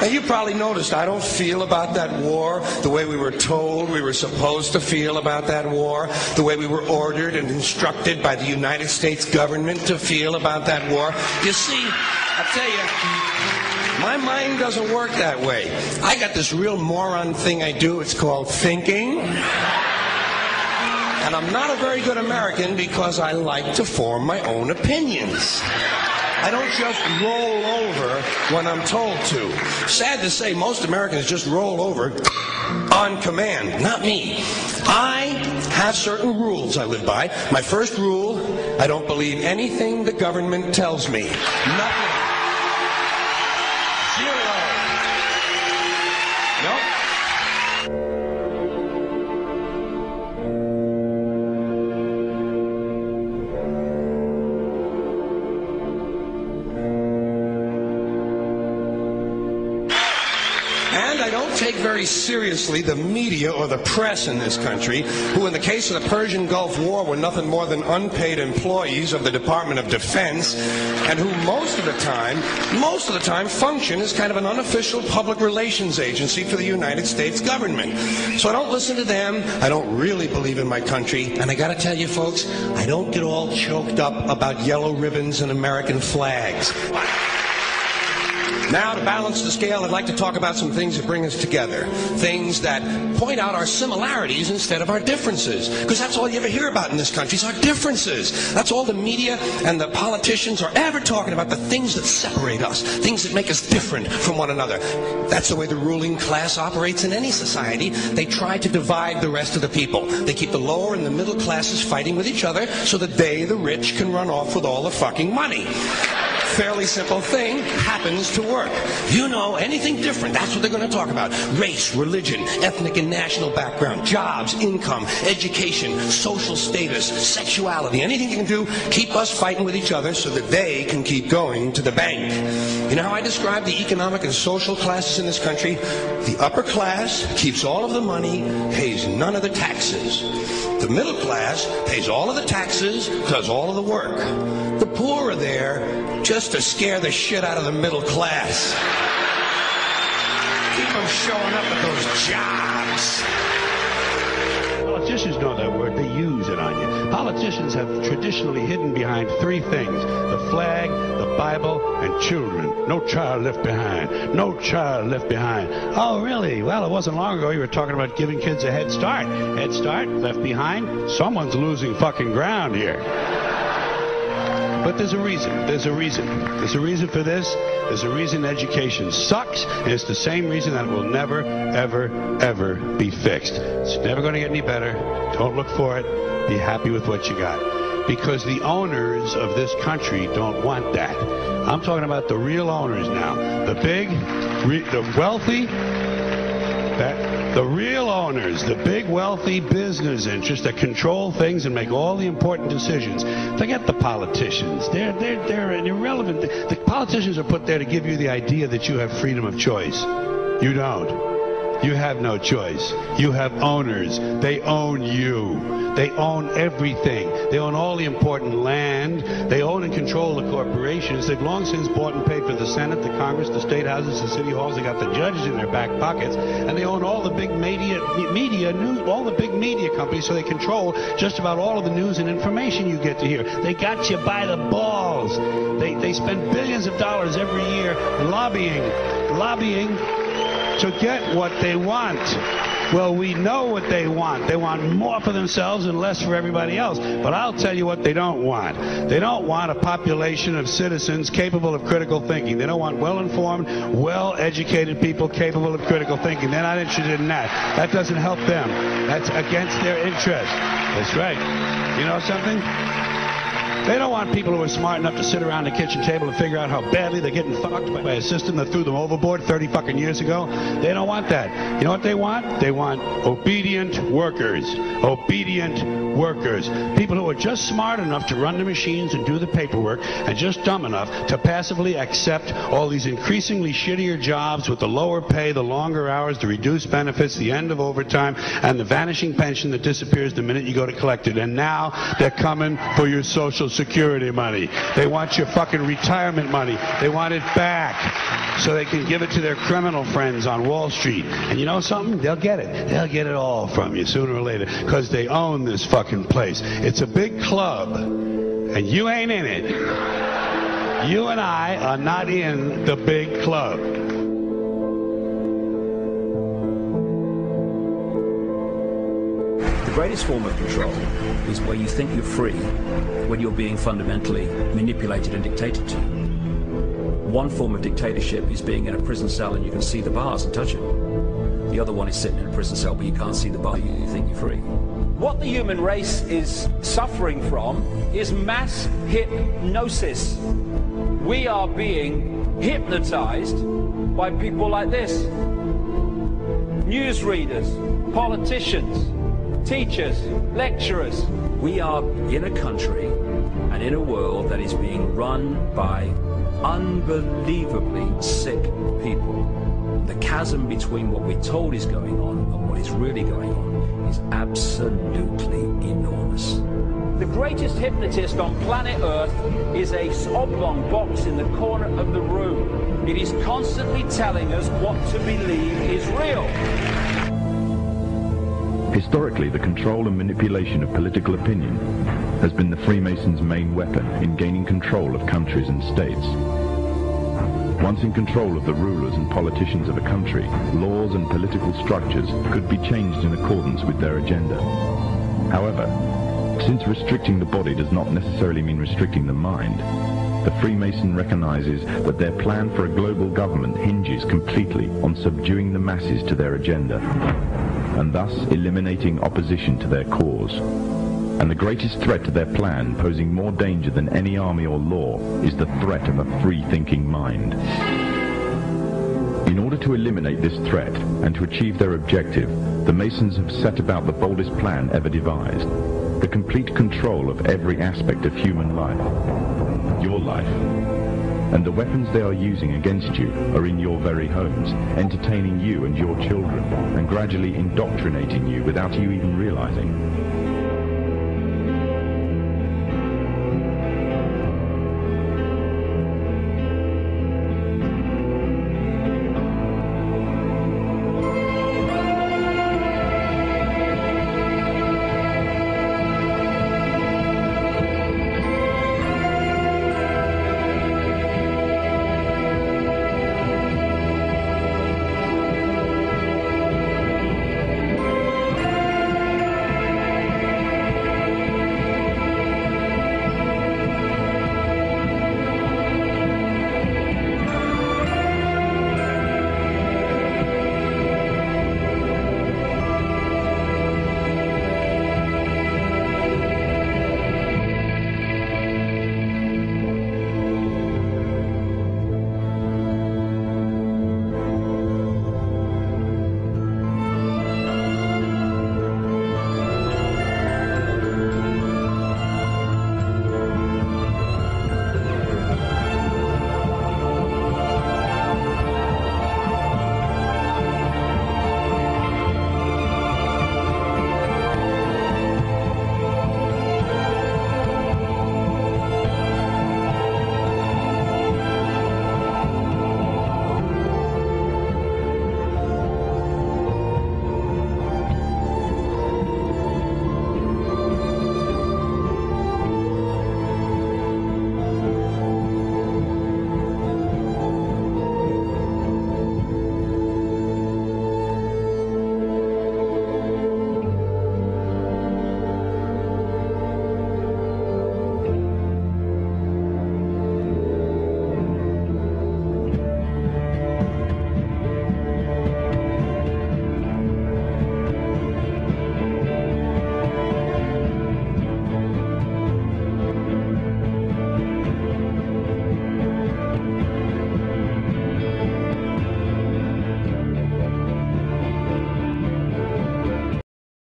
And you probably noticed I don't feel about that war the way we were told we were supposed to feel about that war, the way we were ordered and instructed by the United States government to feel about that war. You see, I tell you, my mind doesn't work that way. I got this real moron thing I do. It's called thinking. And I'm not a very good American because I like to form my own opinions. I don't just roll over when I'm told to. Sad to say, most Americans just roll over on command. Not me. I have certain rules I live by. My first rule, I don't believe anything the government tells me. Nothing. Zero. Nope. And I don't take very seriously the media or the press in this country, who in the case of the Persian Gulf War were nothing more than unpaid employees of the Department of Defense, and who most of the time function as kind of an unofficial public relations agency for the United States government. So I don't listen to them. I don't really believe in my country. And I gotta tell you folks, I don't get all choked up about yellow ribbons and American flags. Now, to balance the scale, I'd like to talk about some things that bring us together. Things that point out our similarities instead of our differences. Because that's all you ever hear about in this country is our differences. That's all the media and the politicians are ever talking about, the things that separate us, things that make us different from one another. That's the way the ruling class operates in any society. They try to divide the rest of the people. They keep the lower and the middle classes fighting with each other so that they, the rich, can run off with all the fucking money. Fairly simple thing happens to work. You know, anything different, that's what they're going to talk about. Race, religion, ethnic and national background, jobs, income, education, social status, sexuality, anything you can do, keep us fighting with each other so that they can keep going to the bank. You know how I describe the economic and social classes in this country? The upper class keeps all of the money, pays none of the taxes. The middle class pays all of the taxes, does all of the work. The poor are there just to scare the shit out of the middle class. Keep them showing up at those jobs. Politicians know that word. They use it on you. Politicians have traditionally hidden behind three things: the flag, the Bible, and children. No child left behind. No child left behind. Oh, really? Well, it wasn't long ago you were talking about giving kids a head start. Head start, left behind? Someone's losing fucking ground here. But there's a reason. There's a reason. There's a reason for this. There's a reason education sucks, and it's the same reason that it will never, ever, ever be fixed. It's never going to get any better. Don't look for it. Be happy with what you got. Because the owners of this country don't want that. I'm talking about the real owners now. The big, the wealthy, the real owners, the big wealthy business interests that control things and make all the important decisions. Forget the politicians. They're irrelevant. The politicians are put there to give you the idea that you have freedom of choice. You don't. You have no choice. You have owners. They own you. They own everything. They own all the important land. They own and control the corporations. They've long since bought and paid for the Senate, the Congress, the state houses, the city halls. They got the judges in their back pockets, and they own all the big media news, all the big media companies. So they control just about all of the news and information you get to hear. They got you by the balls. They spend billions of dollars every year lobbying to get what they want. Well, we know what they want. They want more for themselves and less for everybody else. But I'll tell you what they don't want. They don't want a population of citizens capable of critical thinking. They don't want well-informed, well-educated people capable of critical thinking. They're not interested in that. That doesn't help them. That's against their interest. That's right. You know something? They don't want people who are smart enough to sit around the kitchen table and figure out how badly they're getting fucked by a system that threw them overboard 30 fucking years ago. They don't want that. You know what they want? They want obedient workers. Obedient workers. People who are just smart enough to run the machines and do the paperwork, and just dumb enough to passively accept all these increasingly shittier jobs with the lower pay, the longer hours, the reduced benefits, the end of overtime, and the vanishing pension that disappears the minute you go to collect it. And now they're coming for your Social Social Security money. They want your fucking retirement money. They want it back so they can give it to their criminal friends on Wall Street. And you know something? They'll get it. They'll get it all from you sooner or later because they own this fucking place. It's a big club, and you ain't in it. You and I are not in the big club. The greatest form of control is where you think you're free when you're being fundamentally manipulated and dictated to. One form of dictatorship is being in a prison cell and you can see the bars and touch it. The other one is sitting in a prison cell but you can't see the bar, you think you're free. What the human race is suffering from is mass hypnosis. We are being hypnotized by people like this. Newsreaders, politicians, teachers, lecturers. We are in a country and in a world that is being run by unbelievably sick people. The chasm between what we're told is going on and what is really going on is absolutely enormous. The greatest hypnotist on planet Earth is a oblong box in the corner of the room. It is constantly telling us what to believe is real. Historically, the control and manipulation of political opinion has been the Freemasons' main weapon in gaining control of countries and states. Once in control of the rulers and politicians of a country, laws and political structures could be changed in accordance with their agenda. However, since restricting the body does not necessarily mean restricting the mind, the Freemason recognizes that their plan for a global government hinges completely on subduing the masses to their agenda, and thus eliminating opposition to their cause. And the greatest threat to their plan, posing more danger than any army or law, is the threat of a free-thinking mind. In order to eliminate this threat and to achieve their objective, the Masons have set about the boldest plan ever devised: the complete control of every aspect of human life, your life. And the weapons they are using against you are in your very homes, entertaining you and your children, and gradually indoctrinating you without you even realizing.